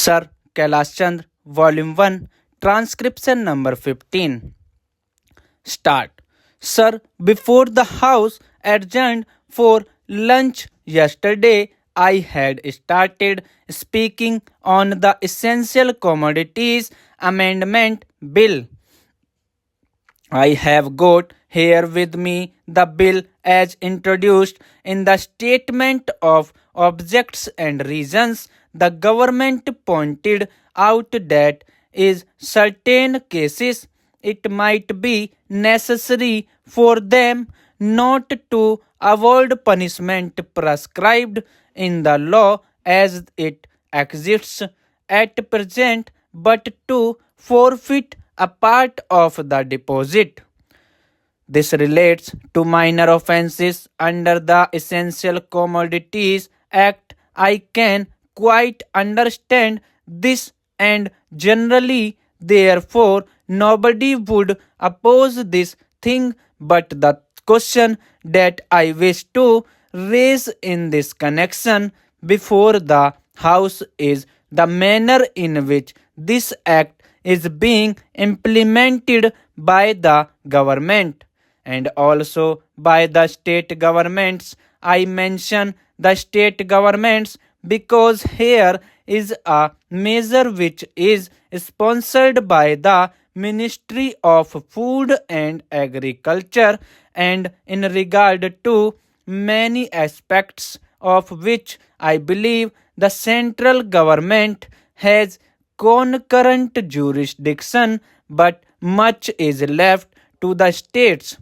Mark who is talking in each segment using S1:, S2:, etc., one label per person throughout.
S1: Sir Kailash Chandra, Volume 1, Transcription number 15. Start. Sir, before the House adjourned for lunch yesterday, I had started speaking on the Essential Commodities Amendment Bill. I have got here with me the bill as introduced in the Statement of Objects and Reasons. The government pointed out that in certain cases it might be necessary for them not to avoid punishment prescribed in the law as it exists at present, but to forfeit a part of the deposit. This relates to minor offences under the Essential Commodities Act. I can quite understand this, and generally, therefore, nobody would oppose this thing, but the question that I wish to raise in this connection before the House is the manner in which this act is being implemented by the government and also by the state governments. I mention the state governments because here is a measure which is sponsored by the Ministry of Food and Agriculture, and in regard to many aspects of which I believe the central government has concurrent jurisdiction, but much is left to the states.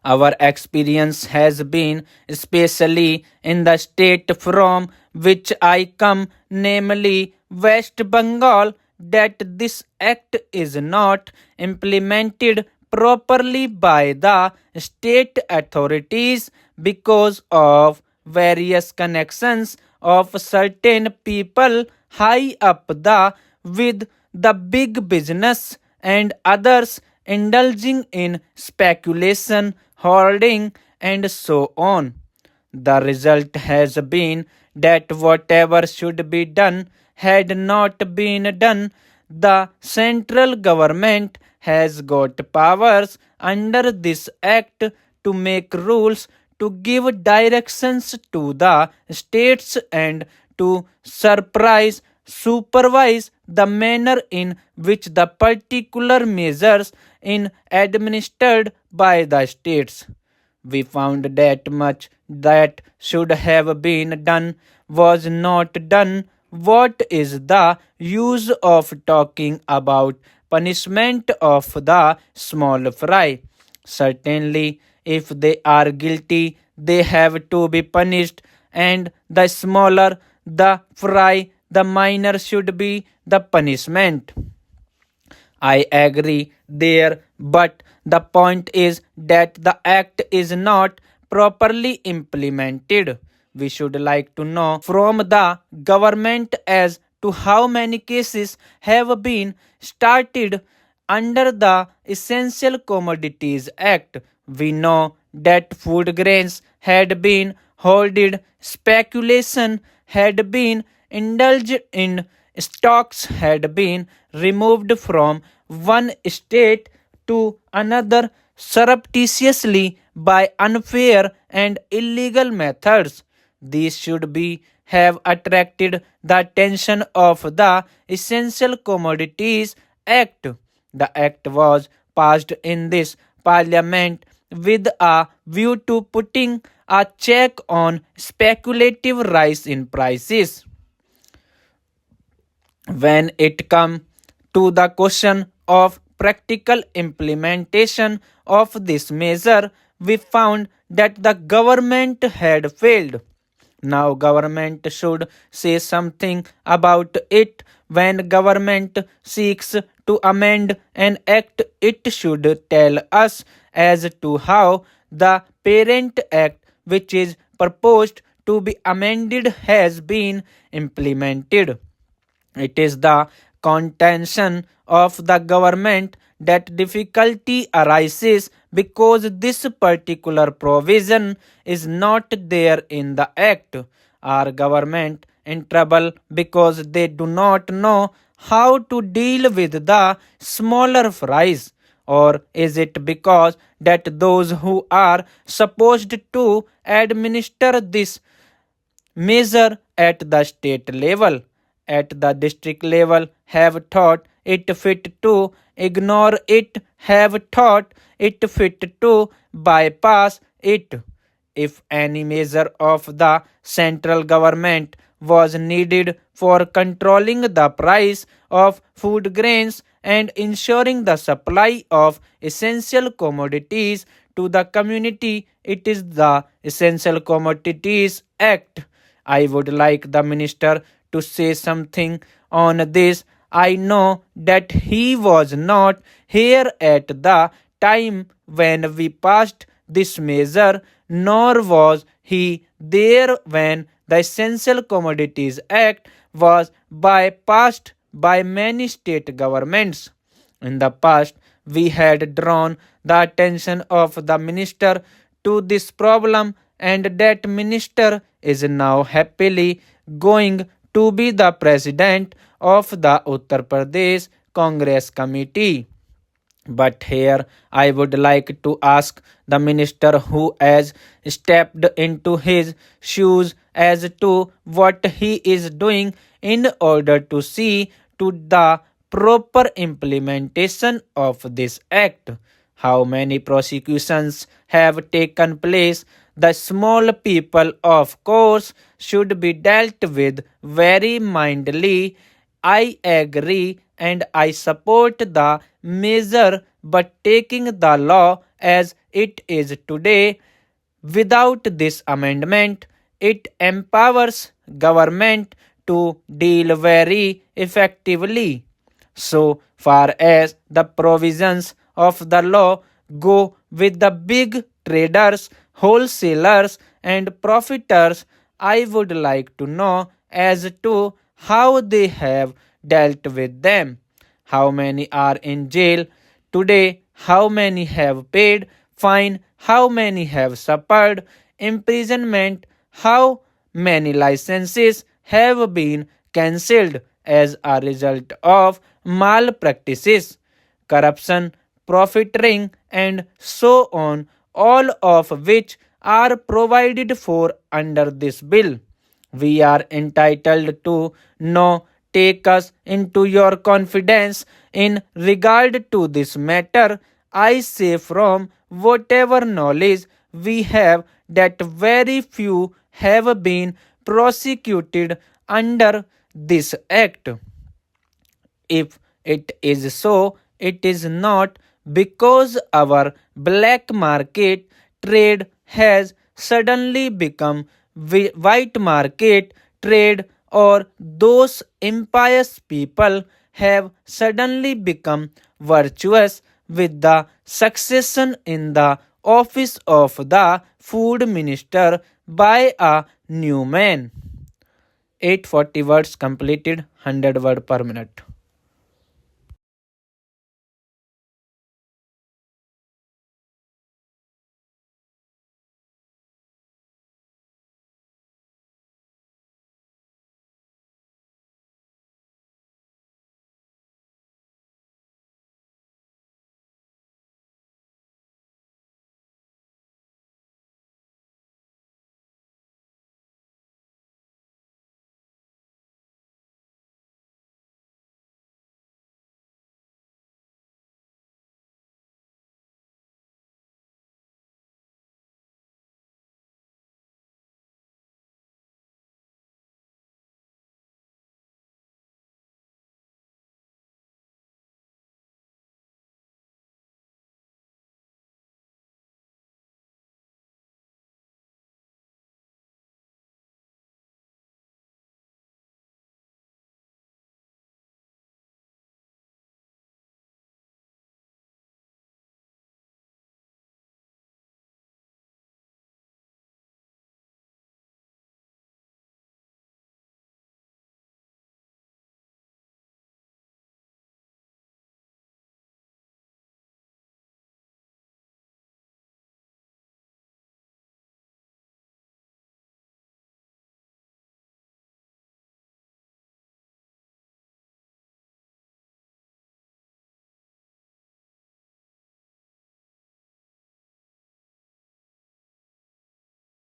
S1: Our experience has been, especially in the state from which I come, namely West Bengal, that this act is not implemented properly by the state authorities because of various connections of certain people high up the with the big business and others indulging in speculation, hoarding, and so on. The result has been that whatever should be done had not been done. The central government has got powers under this act to make rules, to give directions to the states, and to supervise the manner in which the particular measures in administered by the states. We found that much that should have been done was not done. What is the use of talking about punishment of the small fry? Certainly, if they are guilty, they have to be punished, and the smaller the fry, the minor should be the punishment. I agree there, but the point is that the act is not properly implemented. We should like to know from the government as to how many cases have been started under the Essential Commodities Act. We know that food grains had been hoarded, speculation had been indulged in, stocks had been removed from one state to another surreptitiously by unfair and illegal methods. These should be have attracted the attention of the Essential Commodities Act. The act was passed in this parliament with a view to putting a check on speculative rise in prices. When it comes to the question of practical implementation of this measure, we found that the government had failed. Now government should say something about it. When government seeks to amend an act, it should tell us as to how the parent act which is proposed to be amended has been implemented. It is the contention of the government that difficulty arises because this particular provision is not there in the act. Our government in trouble because they do not know how to deal with the smaller fries? Or is it because that those who are supposed to administer this measure at the state level, at the district level, have thought it fit to ignore it, have thought it fit to bypass it? If any measure of the central government was needed for controlling the price of food grains and ensuring the supply of essential commodities to the community, it is the Essential Commodities Act. I would like the minister to say something on this. I know that he was not here at the time when we passed this measure, nor was he there when the Essential Commodities Act was bypassed by many state governments. In the past, we had drawn the attention of the minister to this problem, and that minister is now happily going to be the president of the Uttar Pradesh Congress Committee. But here I would like to ask the minister who has stepped into his shoes as to what he is doing in order to see to the proper implementation of this act. How many prosecutions have taken place? The small people, of course, should be dealt with very mildly. I agree and I support the measure, but taking the law as it is today, without this amendment, it empowers government to deal very effectively. So far as the provisions of the law go with the big traders, wholesalers, and profiteers, I would like to know as to how they have dealt with them. How many are in jail today? How many have paid fine? How many have suffered imprisonment? How many licenses have been cancelled as a result of malpractices, corruption, profiteering, and so on, all of which are provided for under this bill? We are entitled to know. Take us into your confidence in regard to this matter. I say from whatever knowledge we have that very few have been prosecuted under this act. If it is so, it is not because our black market trade has suddenly become white market trade, or those impious people have suddenly become virtuous with the succession in the office of the food minister by a new man. 840 words completed, 100 word per minute.